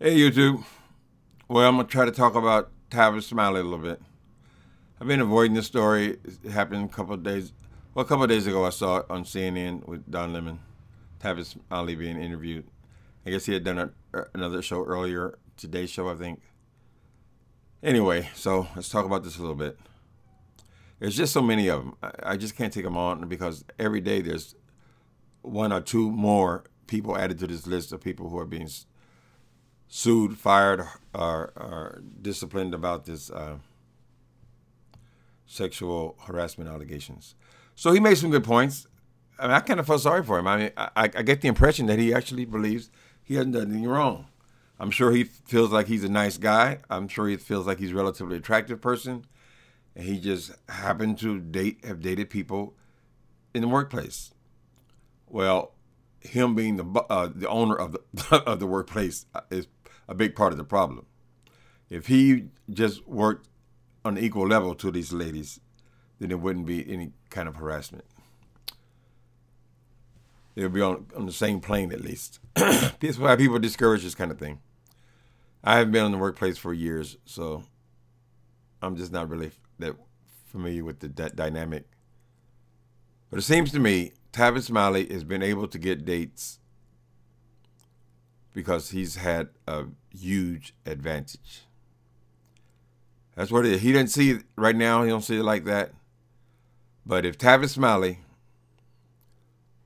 Hey YouTube. Well, I'm gonna try to talk about Tavis Smiley a little bit. I've been avoiding this story. It happened a couple of days. Well, a couple of days ago, I saw it on CNN with Don Lemon. Tavis Smiley being interviewed. I guess he had done another show earlier, today's show, I think. Anyway, so let's talk about this a little bit. There's just so many of them. I just can't take them on because every day there's one or two more people added to this list of people who are being sued, fired, or disciplined about this sexual harassment allegations. So he made some good points. I mean, I kind of felt sorry for him. I mean, I get the impression that he actually believes he hasn't done anything wrong. I'm sure he feels like he's a nice guy. I'm sure he feels like he's a relatively attractive person, and he just happened to have dated people in the workplace. Well, him being the owner of the of the workplace is a big part of the problem. If he just worked on an equal level to these ladies, then it wouldn't be any kind of harassment. They would be on the same plane at least. That's why people discourage this kind of thing. I haven't been in the workplace for years, so I'm just not really that familiar with that dynamic. But it seems to me Tavis Smiley has been able to get dates because he's had a huge advantage. That's what it is. He didn't see it right now. He don't see it like that. But if Tavis Smiley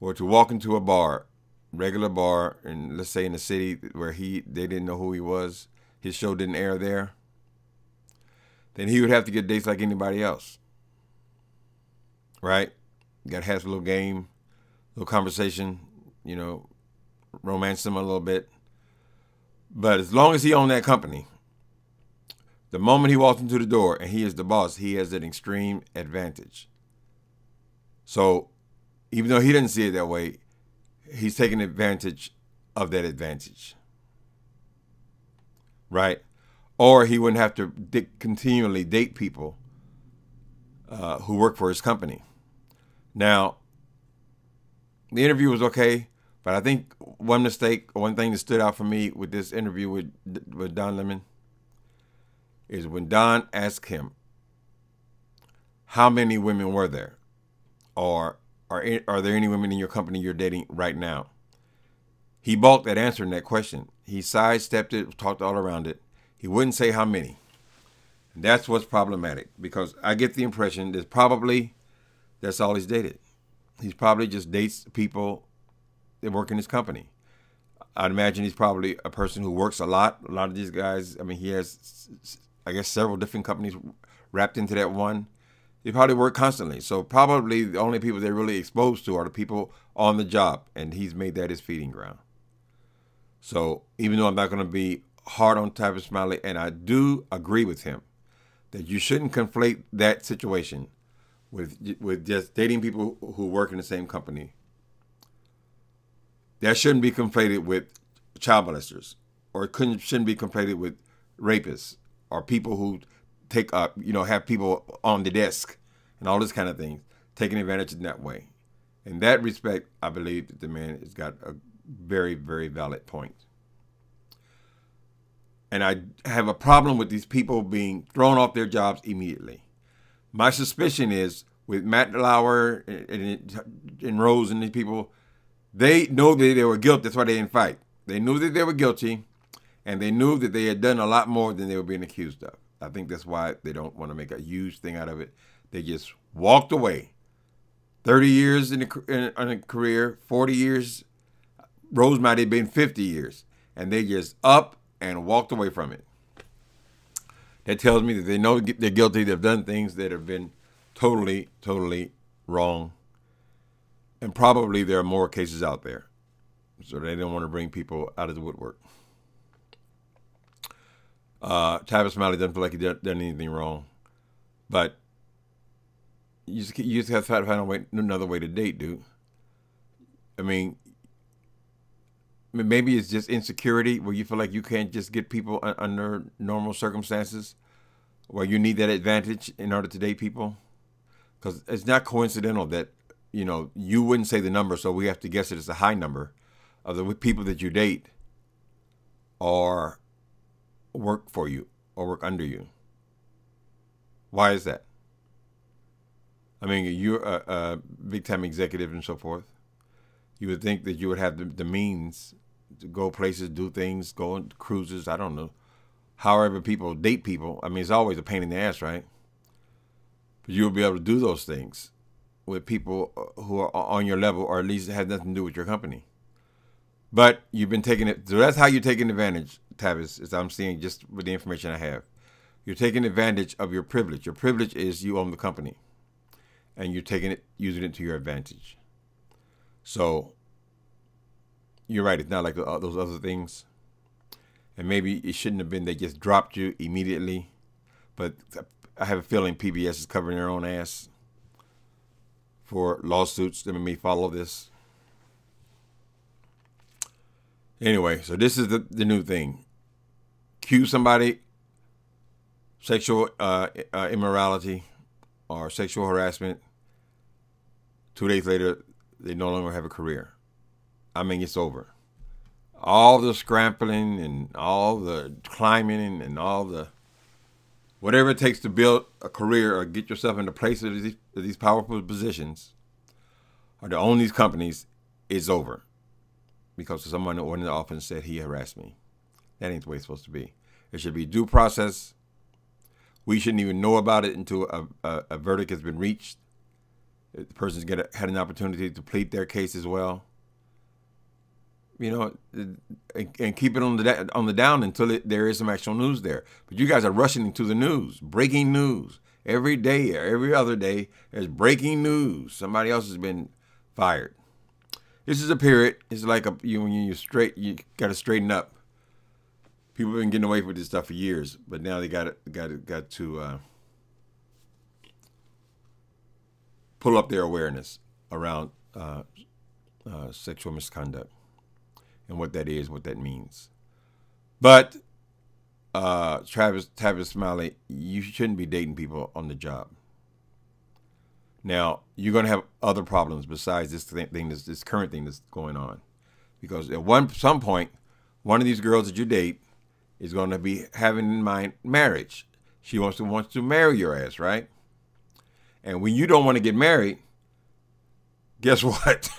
were to walk into a bar, regular bar, and let's say in a city where they didn't know who he was, his show didn't air there, then he would have to get dates like anybody else. Right? You got to have a little game, a little conversation, romance them a little bit. But as long as he owned that company, the moment he walks into the door and he is the boss, he has an extreme advantage. So even though he didn't see it that way, he's taking advantage of that advantage. Right? Or he wouldn't have to continually date people who work for his company. Now, the interview was okay, but I think one thing that stood out for me with this interview with Don Lemon is when Don asked him, how many women were there? Or are there any women in your company you're dating right now? He balked at answering that question. He sidestepped it, talked all around it. He wouldn't say how many. And that's what's problematic, because I get the impression that that's all he's dated. He's probably just dates people that work in his company. I'd imagine he's probably a person who works a lot. A lot of these guys, I mean, he has, I guess, several different companies wrapped into that one. They probably work constantly. So probably the only people they're really exposed to are the people on the job, and he's made that his feeding ground. So even though I'm not going to be hard on Tavis Smiley, and I do agree with him that you shouldn't conflate that situation with just dating people who work in the same company. That shouldn't be conflated with child molesters, or shouldn't be conflated with rapists, or people who have people on the desk and all this kind of things, taking advantage in that way. In that respect, I believe that the man has got a very, very valid point. And I have a problem with these people being thrown off their jobs immediately. My suspicion is with Matt Lauer and Rose and these people, they know that they were guilty. That's why they didn't fight. They knew that they were guilty, and they knew that they had done a lot more than they were being accused of. I think that's why they don't want to make a huge thing out of it. They just walked away. 30 years in a career, 40 years. Rose might have been 50 years. And they just up and walked away from it. That tells me that they know they're guilty. They've done things that have been totally, totally wrong. And probably there are more cases out there. So they don't want to bring people out of the woodwork. Tavis Smiley doesn't feel like he done anything wrong. But you just have to find another way to date, dude. I mean, maybe it's just insecurity where you feel like you can't just get people under normal circumstances, where you need that advantage in order to date people. Because it's not coincidental that, you wouldn't say the number, so we have to guess that it's a high number of the people that you date or work for you or work under you. Why is that? I mean, you're a big-time executive and so forth. You would think that you would have the means to go places, do things, go on cruises, I don't know. However people date people, I mean, it's always a pain in the ass, right? But you'll be able to do those things with people who are on your level, or at least have nothing to do with your company. But you've been taking it, so that's how you're taking advantage, Tavis, as I'm seeing just with the information I have. You're taking advantage of your privilege. Your privilege is you own the company, and you're taking it, using it to your advantage. So you're right, it's not like those other things. And maybe it shouldn't have been they just dropped you immediately. But I have a feeling PBS is covering their own ass for lawsuits that may follow this. Anyway, so this is the new thing. Accuse somebody sexual immorality or sexual harassment. 2 days later, they no longer have a career. I mean, it's over. All the scrambling and all the climbing and all the whatever it takes to build a career or get yourself into places of these powerful positions or to own these companies is over. Because someone in the office said he harassed me. That ain't the way it's supposed to be. It should be due process. We shouldn't even know about it until a verdict has been reached. The person's had an opportunity to plead their case as well. You know, and keep it on the down until there is some actual news there. But you guys are rushing into the news, breaking news every day, or every other day. There's breaking news. Somebody else has been fired. This is a period. It's like when you got to straighten up. People have been getting away with this stuff for years, but now they got to pull up their awareness around sexual misconduct and what that is, what that means. But Tavis Smiley, you shouldn't be dating people on the job. Now, you're going to have other problems besides this current thing that's going on. Because at some point, one of these girls that you date is going to be having in mind marriage. She wants to marry your ass, right? And when you don't want to get married, guess what?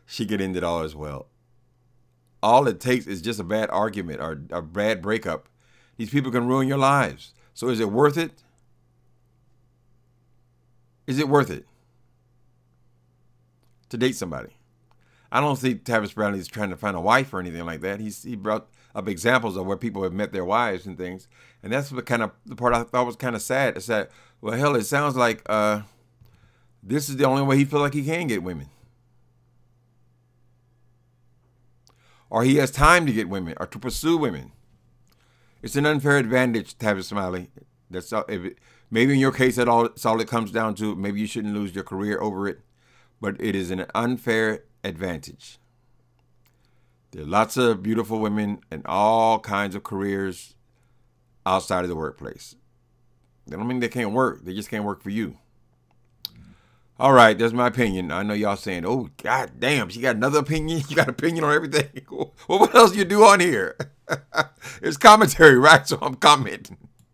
She could end it all as well. All it takes is just a bad argument or a bad breakup. These people can ruin your lives. So is it worth it? Is it worth it to date somebody? I don't think Tavis Smiley is trying to find a wife or anything like that. He brought up examples of where people have met their wives and things. And that's the part I thought was kind of sad. It's that, well, hell, it sounds like this is the only way he feels like he can get women. Or he has time to get women or to pursue women. It's an unfair advantage, Tavis Smiley. That's all, maybe in your case, that's all it comes down to. Maybe you shouldn't lose your career over it. But it is an unfair advantage. There are lots of beautiful women and all kinds of careers outside of the workplace. That don't mean they can't work. They just can't work for you. All right, that's my opinion. I know y'all saying, oh, God damn, she got another opinion? You got an opinion on everything? Well, what else do you do on here? It's commentary, right? So I'm commenting.